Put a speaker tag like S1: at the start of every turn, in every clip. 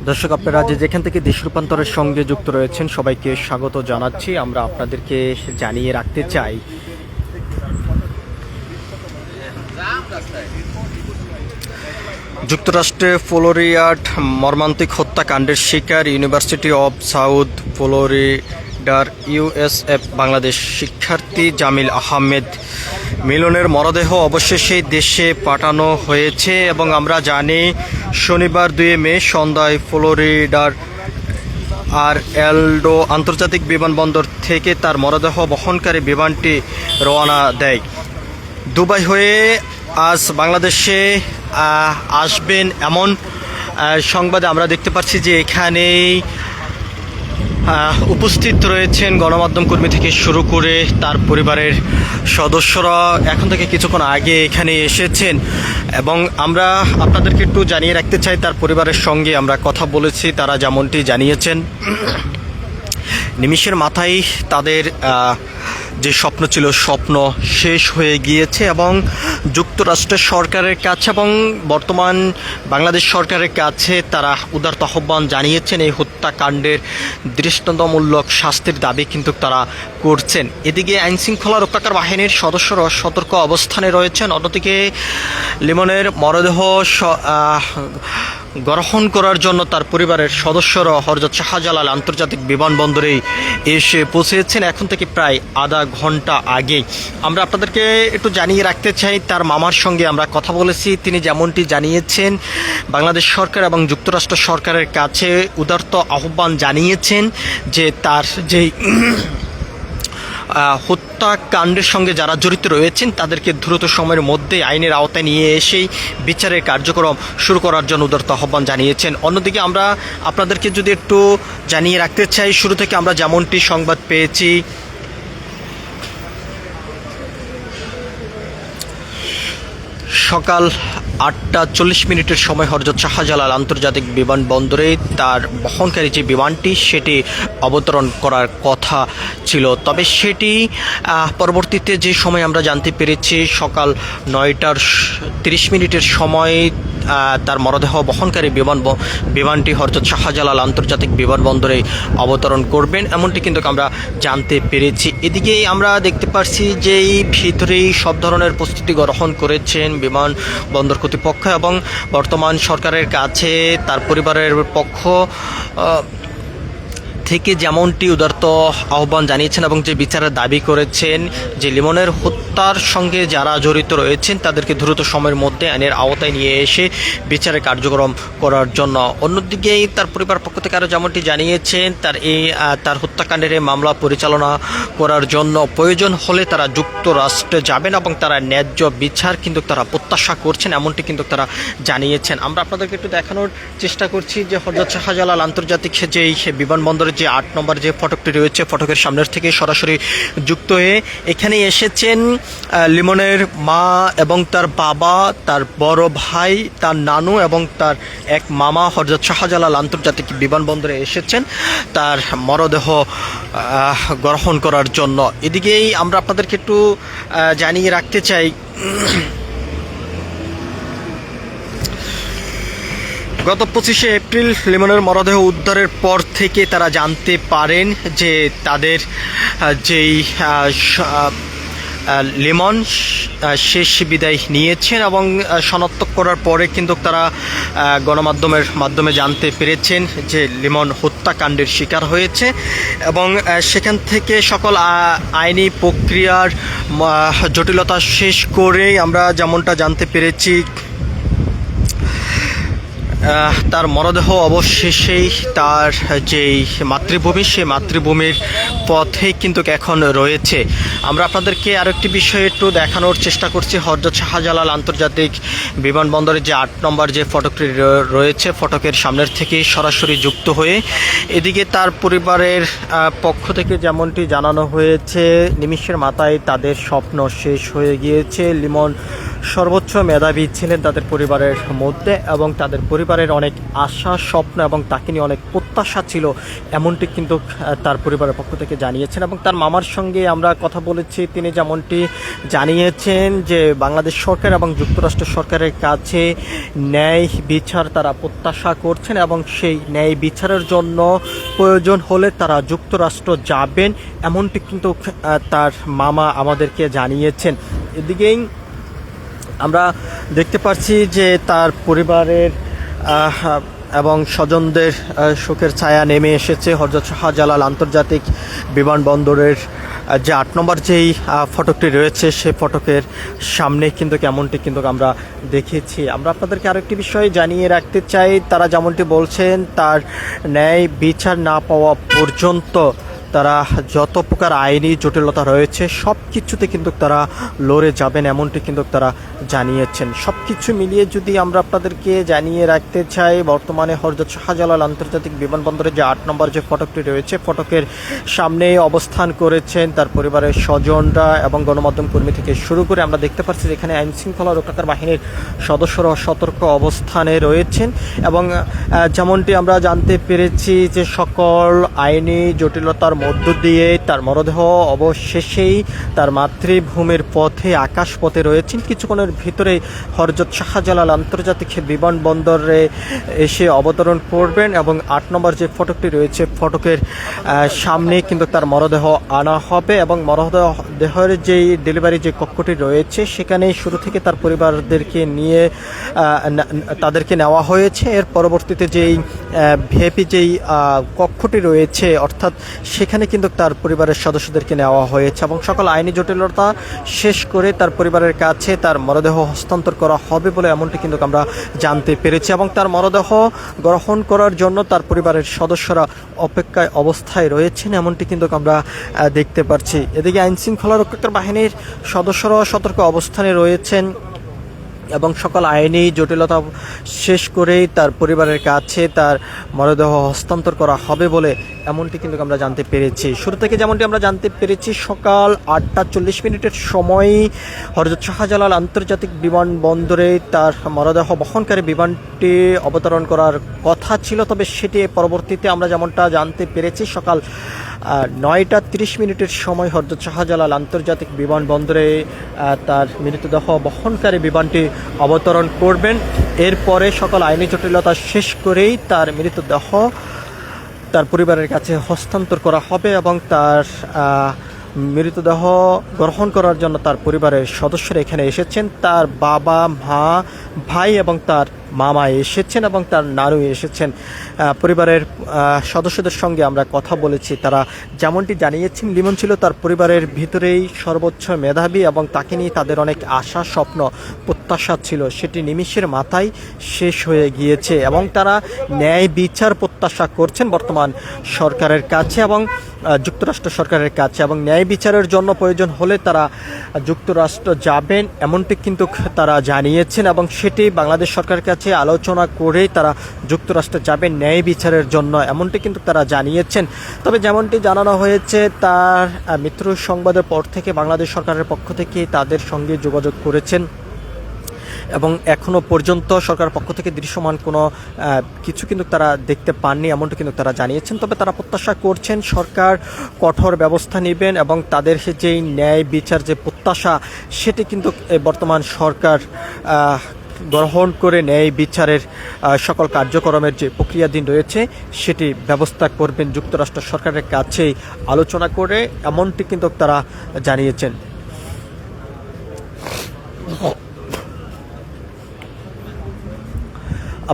S1: দর্শক, আপনারা যে যেখান থেকে দেশ রূপান্তরের সঙ্গে যুক্ত রয়েছেন সবাইকে স্বাগত জানাচ্ছি। আমরা আপনাদেরকে জানিয়ে রাখতে চাই, যুক্তরাষ্ট্রে ফ্লোরিডার মর্মান্তিক হত্যাকাণ্ডের শিকার ইউনিভার্সিটি অব সাউথ ফ্লোরিডার ইউএসএফ বাংলাদেশ শিক্ষার্থী জামিল আহমেদ মিলনের মরদেহ অবশেষে দেশে পাঠানো হয়েছে এবং আমরা জানি শনিবার 2 মে সন্ধ্যায় ফ্লোরিডার আর এলডো আন্তর্জাতিক বিমানবন্দর থেকে তার মরদেহ বহনকারী বিমানটি রওনা দেয়। দুবাই হয়ে আজ বাংলাদেশে আসবেন এমন সংবাদে আমরা দেখতে পাচ্ছি যে এখানেই উপস্থিত রয়েছেন গণমাধ্যম কর্মী থেকে শুরু করে তার পরিবারের সদস্যরা এখন থেকে কিছুক্ষণ আগে এখানে এসেছেন এবং আমরা আপনাদেরকে একটু জানিয়ে রাখতে চাই তার পরিবারের সঙ্গে আমরা কথা বলেছি। তারা যেমনটি জানিয়েছেন, নিমিষের মাথায় তাদের যে স্বপ্ন ছিল স্বপ্ন শেষ হয়ে গিয়েছে এবং যুক্তরাষ্ট্রের সরকারের কাছে এবং বর্তমান বাংলাদেশ সরকারের কাছে তারা উদারত আহ্বান জানিয়েছেন। এই হত্যাকাণ্ডের দৃষ্টান্তমূলক শাস্তির দাবি কিন্তু তারা করছেন। এদিকে আইনশৃঙ্খলা রক্ষাকার বাহিনীর সদস্যরা সতর্ক অবস্থানে রয়েছেন। অন্যদিকে লিমনের মরদেহ গ্রহণ করার জন্য তার পরিবারের সদস্যরা হযরত শাহজালাল আন্তর্জাতিক বিমানবন্দরে এসে পৌঁছেছেন এখন থেকে প্রায় আধা ঘন্টা আগে। আমরা আপনাদেরকে একটু জানিয়ে রাখতে চাই, তার মামার সঙ্গে আমরা কথা বলেছি। তিনি যেমনটি জানিয়েছেন, বাংলাদেশ সরকার এবং যুক্তরাষ্ট্র সরকারের কাছে উদারত আহ্বান জানিয়েছেন যে তার যেই হত্যাকাণ্ডের সঙ্গে যারা জড়িত রয়েছেন তাদেরকে দ্রুত সময়ের মধ্যে আইনের আওতায় নিয়ে এসেই বিচারের কার্যক্রম শুরু করার জন্য উদারত আহ্বান জানিয়েছেন। অন্যদিকে আমরা আপনাদেরকে যদি একটু জানিয়ে রাখতে চাই, শুরু থেকে আমরা যেমনটি সংবাদ পেয়েছি, সকাল 8টা 40 মিনিটের সময় হযরত শাহজালাল আন্তর্জাতিক বিমানবন্দরে তার বহনকারী যে বিমানটি সেটি অবতরণ করার কথা ছিল। তবে সেটি পরবর্তীতে যে সময় আমরা জানতে পেরেছি সকাল 9টা 30 মিনিটের সময় তার মরদেহ বহনকারী বিমানটি হযরত শাহজালাল আন্তর্জাতিক বিমানবন্দরে অবতরণ করবেন এমনটি কিন্তু আমরা জানতে পেরেছি। এদিকে আমরা দেখতে পাচ্ছি যে এই ভিতরেই সব ধরনের প্রস্তুতি গ্রহণ করেছেন বিমানবন্দর কর্তৃপক্ষ এবং বর্তমান সরকারের কাছে তার পরিবারের পক্ষ থেকে যেমনটি উদারত আহ্বান জানিয়েছেন এবং যে বিচারের দাবি করেছেন যে লিমনের হত্যার সঙ্গে যারা জড়িত রয়েছেন তাদেরকে দ্রুত সময়ের মধ্যে আইনের আওতায় নিয়ে এসে বিচারের কার্যক্রম করার জন্য। অন্যদিকে তার পরিবার পক্ষ থেকে আরও যেমনটি জানিয়েছেন তার হত্যাকাণ্ডের মামলা পরিচালনা করার জন্য প্রয়োজন হলে তারা যুক্তরাষ্ট্রে যাবেন এবং তারা ন্যায্য বিচার কিন্তু তারা প্রত্যাশা করছেন এমনটি কিন্তু তারা জানিয়েছেন। আমরা আপনাদেরকে একটু দেখানোর চেষ্টা করছি যে হযরত শাহজালাল আন্তর্জাতিক যেই বিমানবন্দরের যে 8 নম্বর যে ফটকটি রয়েছে, ফটকের সামনের থেকে সরাসরি যুক্ত হয়ে এখানে এসেছেন লিমনের মা এবং তার বাবা, তার বড় ভাই, তার নানু এবং তার এক মামা হযরত শাহজালাল আন্তর্জাতিক বিমানবন্দরে এসেছেন তার মরদেহ গ্রহণ করার জন্য। এদিকেই আমরা আপনাদেরকে একটু জানিয়ে রাখতে চাই, গত 25শে এপ্রিল লিমনের মরদেহ উদ্ধারের পর থেকে তারা জানতে পারেন যে তাদের যেই লিমন শেষ বিদায় নিয়েছেন এবং শনাক্ত করার পরে কিন্তু তারা গণমাধ্যমের মাধ্যমে জানতে পেরেছেন যে লিমন হত্যাকাণ্ডের শিকার হয়েছে এবং সেখান থেকে সকল আইনি প্রক্রিয়ার জটিলতা শেষ করে আমরা যেমনটা জানতে পেরেছি তার মরদেহ অবশেষেই তার যেই মাতৃভূমি সেই মাতৃভূমির পথে কিন্তু এখন রয়েছে। আমরা আপনাদেরকে আরেকটি বিষয় একটু দেখানোর চেষ্টা করছি, হযরত শাহজালাল আন্তর্জাতিক বিমানবন্দরের যে 8 নম্বর যে ফটকটি রয়েছে ফটকের সামনের থেকে সরাসরি যুক্ত হয়ে এদিকে তার পরিবারের পক্ষ থেকে যেমনটি জানানো হয়েছে নিমিষের মাথায় তাদের স্বপ্ন শেষ হয়ে গিয়েছে। লিমন সর্বোচ্চ মেধাবী ছিলেন তাদের পরিবারের মধ্যে এবং তাদের পরিবারের অনেক আশা স্বপ্ন এবং তাকে নিয়ে অনেক প্রত্যাশা ছিল, এমনটি কিন্তু তার পরিবারের পক্ষ থেকে জানিয়েছেন। এবং তার মামার সঙ্গে আমরা কথা বলেছি, তিনি যেমনটি জানিয়েছেন যে বাংলাদেশ সরকার এবং যুক্তরাষ্ট্র সরকারের কাছে ন্যায় বিচার তারা প্রত্যাশা করছেন এবং সেই ন্যায় বিচারের জন্য প্রয়োজন হলে তারা যুক্তরাষ্ট্র যাবেন, এমনটি কিন্তু তার মামা আমাদেরকে জানিয়েছেন। এদিকেই আমরা দেখতে পাচ্ছি যে তার পরিবারের এবং স্বজনদের শোকের ছায়া নেমে এসেছে হযরত শাহজালাল আন্তর্জাতিক বিমানবন্দরের যে ৮ নম্বর যেই ফটকটি রয়েছে সেই ফটকের সামনে কিন্তু এমনটি কিন্তু আমরা দেখেছি। আমরা আপনাদেরকে আরেকটি বিষয় জানিয়ে রাখতে চাই, তারা যেমনটি বলছেন তার ন্যায় বিচার না পাওয়া পর্যন্ত তারা যত প্রকার আইনি জটিলতা রয়েছে সব কিছুতে কিন্তু তারা লড়ে যাবেন, এমনটি কিন্তু তারা জানিয়েছেন। সব কিছু মিলিয়ে যদি আমরা আপনাদেরকে জানিয়ে রাখতে চাই, বর্তমানে হযরত শাহজালাল আন্তর্জাতিক বিমানবন্দরে যে ৮ নম্বর যে ফটকটি রয়েছে ফটকের সামনে অবস্থান করেছেন তার পরিবারের স্বজনরা এবং গণমাধ্যম কর্মী থেকে শুরু করে আমরা দেখতে পাচ্ছি যেখানে আইন শৃঙ্খলা রক্ষাকার বাহিনীর সদস্যরা সতর্ক অবস্থানে রয়েছেন। এবং যেমনটি আমরা জানতে পেরেছি যে সকল আইনি জটিলতার মধ্য দিয়ে তার মরদেহ অবশেষেই তার মাতৃভূমির পথে আকাশ পথে রয়েছেন। কিছুক্ষণের ভিতরে হযরত শাহজালাল আন্তর্জাতিক বিমানবন্দরে এসে অবতরণ করবেন এবং ৮ নম্বর যে ফটকটি রয়েছে ফটকের সামনে কিন্তু তার মরদেহ আনা হবে এবং মরদেহের যেই ডেলিভারি যে কক্ষটি রয়েছে সেখানে শুরু থেকে তার পরিবারদেরকে নিয়ে তাদেরকে নেওয়া হয়েছে। এর পরবর্তীতে যেই ভিআইপি যেই কক্ষটি রয়েছে অর্থাৎ সেখানে কিন্তু তার পরিবারের সদস্যদেরকে নেওয়া হয়েছে এবং সকল আইনি জটিলতা শেষ করে তার পরিবারের কাছে তার মরদেহ হস্তান্তর করা হবে বলে এমনটি কিন্তু আমরা জানতে পেরেছি। এবং তার মরদেহ গ্রহণ করার জন্য তার পরিবারের সদস্যরা অপেক্ষায় অবস্থায় রয়েছেন, এমনটি কিন্তু আমরা দেখতে পাচ্ছি। এদিকে আইন শৃঙ্খলা রক্ষাকার বাহিনীর সদস্যরা সতর্ক অবস্থানে রয়েছেন এবং সকল আইনি জটিলতা শেষ করেই তার পরিবারের কাছে তার মরদেহ হস্তান্তর করা হবে বলে এমনটি কিন্তু আমরা জানতে পেরেছি। শুরু থেকে যেমনটি আমরা জানতে পেরেছি সকাল ৮টা ৪০ সময় হযরত শাহজালাল আন্তর্জাতিক বিমানবন্দরে তার মরদেহ বহনকারী বিমানটি অবতরণ করার কথা ছিল, তবে সেটি পরবর্তীতে আমরা যেমনটা জানতে পেরেছি সকাল ৯টা ৩০ সময় হযরত শাহজালাল আন্তর্জাতিক বিমানবন্দরে তার মৃতদেহ বহনকারী বিমানটি অবতরণ করবেন। এরপরে সকল আইনি জটিলতা শেষ করেই তার মৃতদেহ তার পরিবারের কাছে হস্তান্তর করা হবে এবং তার মৃতদেহ গ্রহণ করার জন্য তার পরিবারের সদস্যরা এখানে এসেছেন। তার বাবা, মা, ভাই এবং তার মামা এসেছেন এবং তার নানু এসেছেন। পরিবারের সদস্যদের সঙ্গে আমরা কথা বলেছি, তারা যেমনটি জানিয়েছেন লিমন ছিল তার পরিবারের ভিতরেই সর্বোচ্চ মেধাবী এবং তাকে নিয়ে তাদের অনেক আশা স্বপ্ন প্রত্যাশা ছিল, সেটি নিমিষের মাথায় শেষ হয়ে গিয়েছে এবং তারা ন্যায় বিচার প্রত্যাশা করছেন বর্তমান সরকারের কাছে এবং যুক্তরাষ্ট্র সরকারের কাছে এবং ন্যায় বিচারের জন্য প্রয়োজন হলে তারা যুক্তরাষ্ট্র যাবেন, এমনটি কিন্তু তারা জানিয়েছেন এবং সেটি বাংলাদেশ সরকারের কাছে আলোচনা করে তারা যুক্তরাষ্ট্রে যাবেন ন্যায় বিচারের জন্য, এমনটি কিন্তু তারা জানিয়েছেন। তবে যেমনটি জানানো হয়েছে তার মৃত্যুর সংবাদের পর থেকে বাংলাদেশ সরকারের পক্ষ থেকে তাদের সঙ্গে যোগাযোগ করেছেন এবং এখনও পর্যন্ত সরকারের পক্ষ থেকে দৃশ্যমান কোনো কিছু কিন্তু তারা দেখতে পাননি, এমনটি কিন্তু তারা জানিয়েছেন। তবে তারা প্রত্যাশা করছেন সরকার কঠোর ব্যবস্থা নেবেন এবং তাদের যেই ন্যায় বিচার যে প্রত্যাশা সেটি কিন্তু বর্তমান সরকার গ্রহণ করে ন্যায় বিচারের সকল কার্যক্রমের যে প্রক্রিয়াধীন রয়েছে সেটি ব্যবস্থা করবেন যুক্তরাষ্ট্র সরকারের কাছেই আলোচনা করে, এমনটি কিন্তু তারা জানিয়েছেন।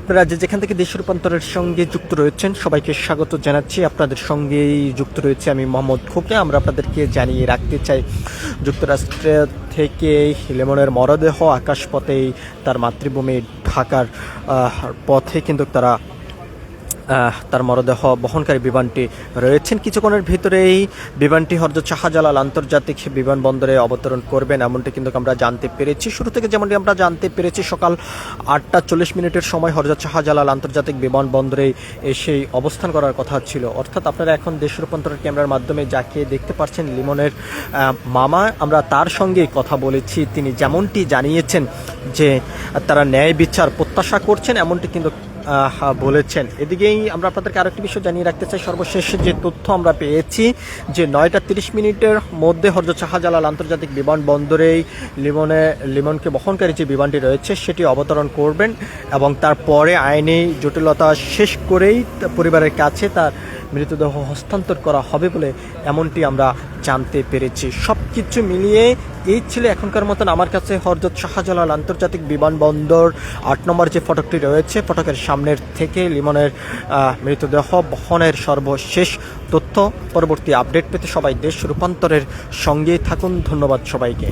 S1: আপনারা যেখান থেকে দেশ রূপান্তরের সঙ্গে যুক্ত রয়েছেন সবাইকে স্বাগত জানাচ্ছি। আপনাদের সঙ্গেই যুক্ত রয়েছে আমি মোহাম্মদ খোকন। আমরা আপনাদেরকে জানিয়ে রাখতে চাই যুক্তরাষ্ট্র থেকে লিমনের মরদেহ আকাশপথেই তার মাতৃভূমি ঢাকার পথে কিন্তু তারা তার মরদেহ বহনকারী বিমানটি রয়েছেন। কিছুক্ষণের ভিতরেই বিমানটি হযরত শাহজালাল আন্তর্জাতিক বিমানবন্দরে অবতরণ করবেন এমনটি কিন্তু আমরা জানতে পেরেছি। শুরু থেকে যেমনটি আমরা জানতে পেরেছি সকাল 8:40 সময় হযরত শাহজালাল আন্তর্জাতিক বিমানবন্দরে এসে অবস্থান করার কথা ছিল। অর্থাৎ আপনারা এখন দেশ রূপান্তরের ক্যামেরার মাধ্যমে যাকে দেখতে পাচ্ছেন লিমনের মামা, আমরা তার সঙ্গে কথা বলেছি। তিনি যেমনটি জানিয়েছেন যে তারা ন্যায় বিচার প্রত্যাশা করছেন এমনটি কিন্তু বলেছেন। এদিকেই আমরা আপনাদেরকে আরেকটি বিষয় জানিয়ে রাখতে চাই, সর্বশেষ যে তথ্য আমরা পেয়েছি যে 9:30 মধ্যে হযরত শাহজালাল আন্তর্জাতিক বিমানবন্দরেই লিমনকে বহনকারী যে বিমানটি রয়েছে সেটি অবতরণ করবেন এবং তারপরে আইনি জটিলতা শেষ করেই পরিবারের কাছে তার মৃতদেহ হস্তান্তর করা হবে বলে এমনটি আমরা জানতে পেরেছি। সব কিছু মিলিয়ে এই ছিল এখনকার মতন আমার কাছে হযরত শাহজালাল আন্তর্জাতিক বিমানবন্দর 8 নম্বর যে ফটকটি রয়েছে ফটকের সামনের থেকে লিমনের মৃতদেহ বহনের সর্বশেষ তথ্য। পরবর্তী আপডেট পেতে সবাই দেশ রূপান্তরের সঙ্গেই থাকুন। ধন্যবাদ সবাইকে।